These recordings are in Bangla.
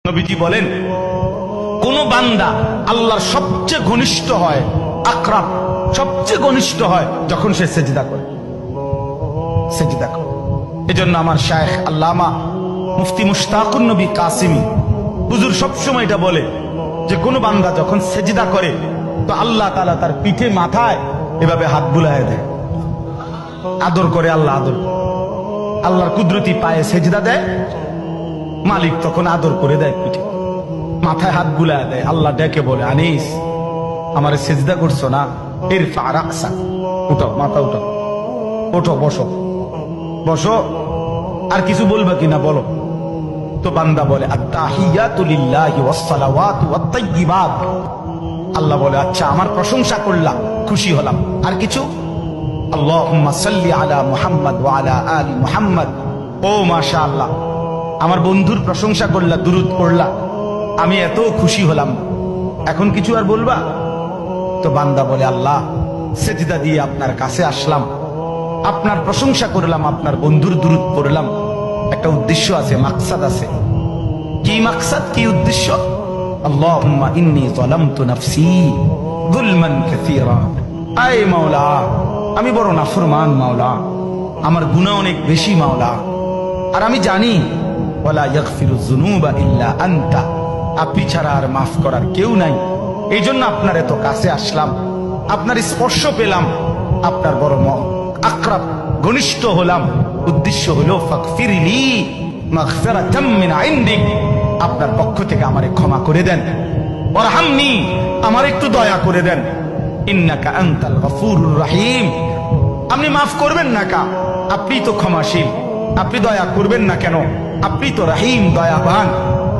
নবীজি বলেন, কোন বান্দা আল্লাহর সবচেয়ে ঘনিষ্ঠ হয়, আকরাব সবচেয়ে ঘনিষ্ঠ হয় যখন সে সেজদা করে। সেজদা করে। এজন্য আমার শায়েখ আল্লামা মুফতি মুশতাকুন নবী কাসিমি হুজুর সবসময় এটা বলে যে কোন বান্দা যখন সেজদা করে তো আল্লাহ তাআলা তার পিঠে মাথায় এভাবে হাত বুলায় দেয়, আদর করে। আল্লাহ আদর, আল্লাহর কুদরতি পায়ে সেজদা দেয়, মালিক তখন আদর করে দেয়, পিঠে মাথায় হাত বুলায় দেয়। আল্লাহ ডেকে বলে, আনিস আমারে সেজদা করছো না, ইরফা রাকসা, উঠো, মাথা উঠো, ওঠো, বসো বসো। আর কিছু বলবে কিনা বলো? তো বান্দা বলে, আত্তাহিয়াতু লিল্লাহি ওয়াস সালাওয়াতু ওয়াত তাইয়্যিবাত। আল্লাহ বলে, আচ্ছা আমার প্রশংসা করলাম, খুশি হলাম, আর কিছু? আল্লাহুম্মা সাল্লি আলা মুহাম্মাদ ওয়া আলা আলি মুহাম্মাদ। ও মাশাআল্লাহ, আমার বন্ধুর প্রশংসা করলা, দুরূদ পড়লা, আমি এত খুশি হলাম, এখন কিছু আর বলবা? তো বান্দা বলে, আল্লাহ সেজদা দিয়ে আপনার কাছে আসলাম, আপনার প্রশংসা করলাম, আপনার বন্ধুর দুরূদ পড়লাম, একটা উদ্দেশ্য আছে, মাকসাদ আছে। কি মাকসাদ, কি উদ্দেশ্য? আল্লাহুম্মা ইন্নী যালামতু নাফসি যুলমান কাসীরা। আয় মাওলা, আমি বড় নাফরমান মাওলা, আমার গুনাহ অনেক বেশি মাওলা, আর আমি জানি ওয়ালা ইয়াগফিরুয যুনুবা ইল্লা আনতা, আপনি ছাড়া আর মাফ করার কেউ নাই। এই জন্য আপনার এত কাছে আসলাম, আপনার স্পর্শ পেলাম, আপনার বড় আকরাব ঘনিষ্ঠ হলাম। উদ্দেশ্য হলো ফাগফিরলি মাগফিরাতাম মিন ইনদিক, আপনার পক্ষ থেকে আমারে ক্ষমা করে দেন, ওয়ারহামনি, আমার একটু দয়া করে দেন, ইন্নাকা আনতাল গফুরুর রহিম, আপনি মাফ করবেন না কা? আপনি তো ক্ষমাশীল, আপনি দয়া করবেন না কেন? আপনি তো রহিম, দয়াবান।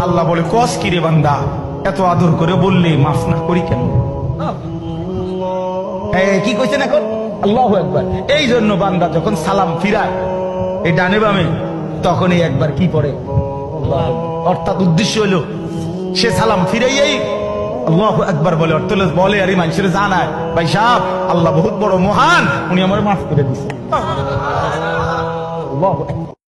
আল্লাহ বলে, কস কি রে বান্দা, এত আদর করে বললে মাফ না করি কেন? কি কইছেন এখন? আল্লাহু আকবার। এই জন্য বান্দা যখন সালাম ফিরায় এই ডানে বামে, তখনই একবার কি পড়ে, অর্থাৎ উদ্দেশ্য হলো সে সালাম ফিরাইয়াই আল্লাহু আকবার বলে, অর্থ বলে আর মানুষের জানায়, ভাই সাহেব আল্লাহ বহুত বড় মহান, উনি আমার মাফ করে দিচ্ছে। আল্লাহু আকবার।